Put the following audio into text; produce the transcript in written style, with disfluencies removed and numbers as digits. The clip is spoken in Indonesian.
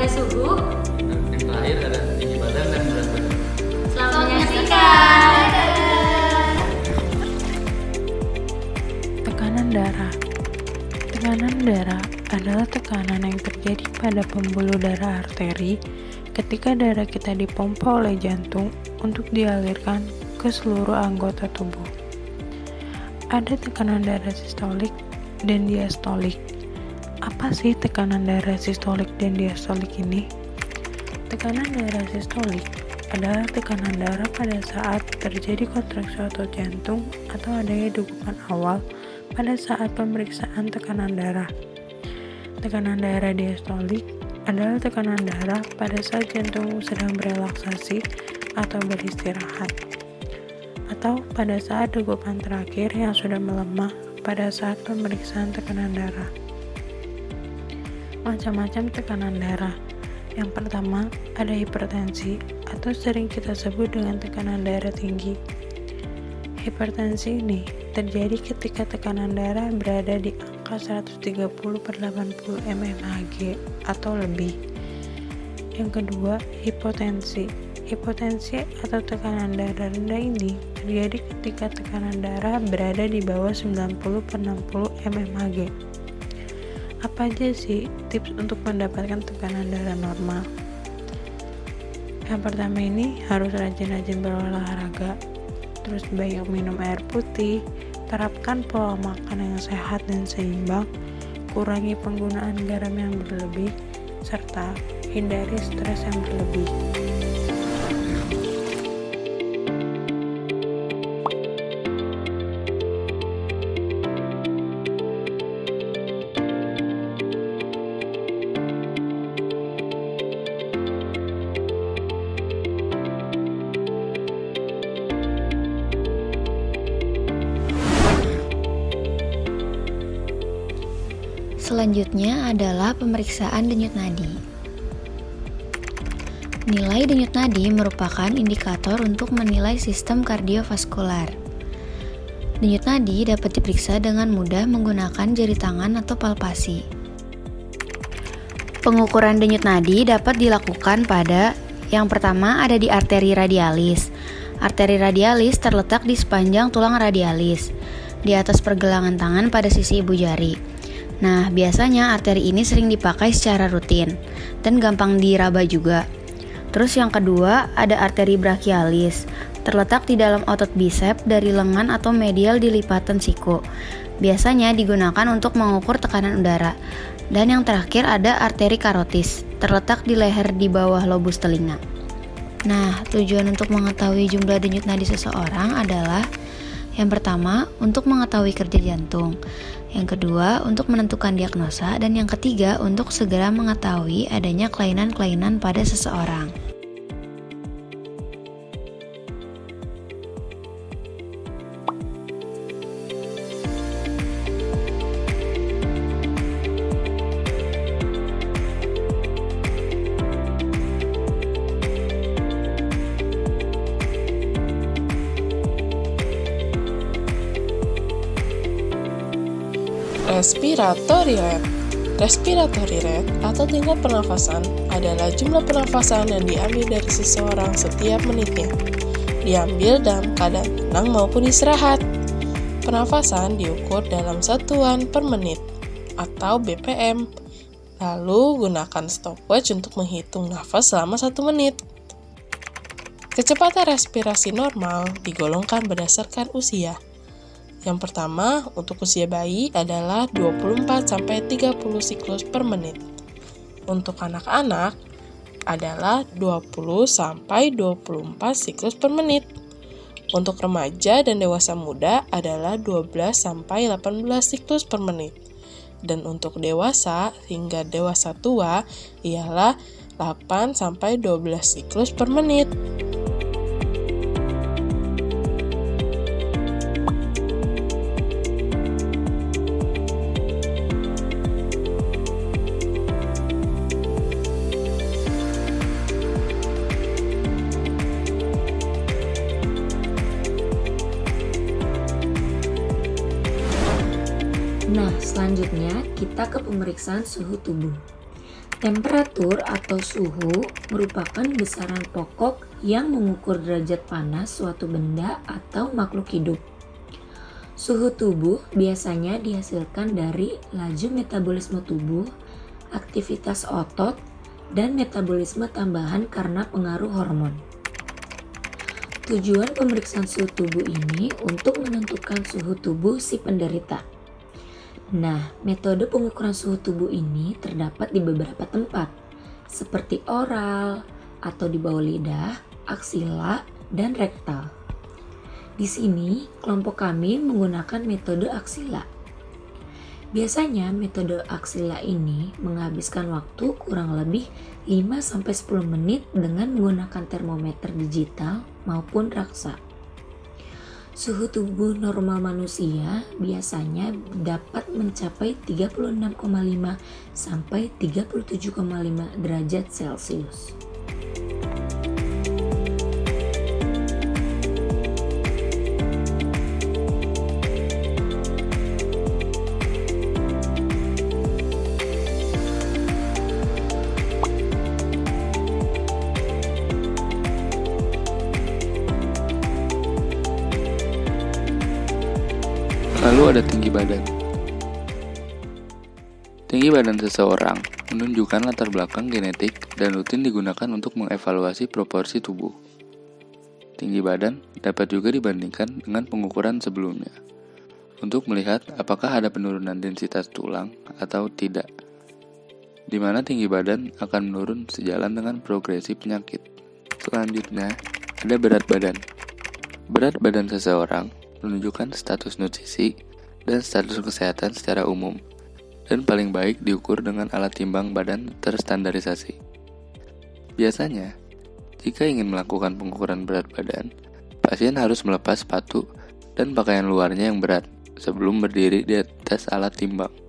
ada suhu. Yang terakhir ada tinggi badan dan berat badan. Selamat menyaksikan. Tekanan darah. Tekanan darah adalah tekanan yang terjadi pada pembuluh darah arteri ketika darah kita dipompa oleh jantung untuk dialirkan ke seluruh anggota tubuh. Ada tekanan darah sistolik dan diastolik. Apa sih tekanan darah sistolik dan diastolik ini? Tekanan darah sistolik adalah tekanan darah pada saat terjadi kontraksi otot jantung atau adanya degupan awal pada saat pemeriksaan tekanan darah. Tekanan darah diastolik adalah tekanan darah pada saat jantung sedang berelaksasi atau beristirahat, atau pada saat degupan terakhir yang sudah melemah pada saat pemeriksaan tekanan darah. Macam-macam tekanan darah. Yang pertama, ada hipertensi atau sering kita sebut dengan tekanan darah tinggi. Hipertensi ini terjadi ketika tekanan darah berada di angka 130/80 mmHg atau lebih. Yang kedua, hipotensi. Hipotensi atau tekanan darah rendah ini terjadi ketika tekanan darah berada di bawah 90/60 mmHg. Apa aja sih tips untuk mendapatkan tekanan darah normal? Yang pertama ini harus rajin-rajin berolahraga, terus banyak minum air putih, terapkan pola makan yang sehat dan seimbang, kurangi penggunaan garam yang berlebih, serta hindari stres yang berlebih. Selanjutnya adalah pemeriksaan denyut nadi. Nilai denyut nadi merupakan indikator untuk menilai sistem kardiovaskular. Denyut nadi dapat diperiksa dengan mudah menggunakan jari tangan atau palpasi. Pengukuran denyut nadi dapat dilakukan pada yang pertama ada di arteri radialis. Arteri radialis terletak di sepanjang tulang radialis, di atas pergelangan tangan pada sisi ibu jari. Nah, biasanya arteri ini sering dipakai secara rutin dan gampang diraba juga. Terus yang kedua, ada arteri brachialis, terletak di dalam otot bisep dari lengan atau medial di lipatan siku. Biasanya digunakan untuk mengukur tekanan udara. Dan yang terakhir ada arteri karotis, terletak di leher di bawah lobus telinga. Nah, tujuan untuk mengetahui jumlah denyut nadi seseorang adalah yang pertama, untuk mengetahui kerja jantung. Yang kedua, untuk menentukan diagnosa. Dan yang ketiga, untuk segera mengetahui adanya kelainan-kelainan pada seseorang. Respiratory rate. Respiratory rate atau tingkat pernafasan adalah jumlah pernafasan yang diambil dari seseorang setiap menitnya. Diambil dalam keadaan tenang maupun istirahat. Pernafasan diukur dalam satuan per menit atau BPM. Lalu gunakan stopwatch untuk menghitung nafas selama 1 menit. Kecepatan respirasi normal digolongkan berdasarkan usia. Yang pertama, untuk usia bayi adalah 24-30 siklus per menit. Untuk anak-anak adalah 20-24 siklus per menit. Untuk remaja dan dewasa muda adalah 12-18 siklus per menit. Dan untuk dewasa hingga dewasa tua ialah 8-12 siklus per menit. Nah, selanjutnya kita ke pemeriksaan suhu tubuh. Temperatur atau suhu merupakan besaran pokok yang mengukur derajat panas suatu benda atau makhluk hidup. Suhu tubuh biasanya dihasilkan dari laju metabolisme tubuh, aktivitas otot, dan metabolisme tambahan karena pengaruh hormon. Tujuan pemeriksaan suhu tubuh ini untuk menentukan suhu tubuh si penderita. Nah, metode pengukuran suhu tubuh ini terdapat di beberapa tempat, seperti oral atau di bawah lidah, aksila, dan rektal. Di sini, kelompok kami menggunakan metode aksila. Biasanya metode aksila ini menghabiskan waktu kurang lebih 5-10 menit dengan menggunakan termometer digital maupun raksa. Suhu tubuh normal manusia biasanya dapat mencapai 36,5 sampai 37,5 derajat Celcius. Lalu ada tinggi badan. Tinggi badan seseorang menunjukkan latar belakang genetik dan rutin digunakan untuk mengevaluasi proporsi tubuh. Tinggi badan dapat juga dibandingkan dengan pengukuran sebelumnya untuk melihat apakah ada penurunan densitas tulang atau tidak, di mana tinggi badan akan menurun sejalan dengan progresi penyakit. Selanjutnya, ada berat badan. Berat badan seseorang menunjukkan status nutrisi dan status kesehatan secara umum, dan paling baik diukur dengan alat timbang badan terstandarisasi. Biasanya, jika ingin melakukan pengukuran berat badan, pasien harus melepas sepatu dan pakaian luarnya yang berat sebelum berdiri di atas alat timbang.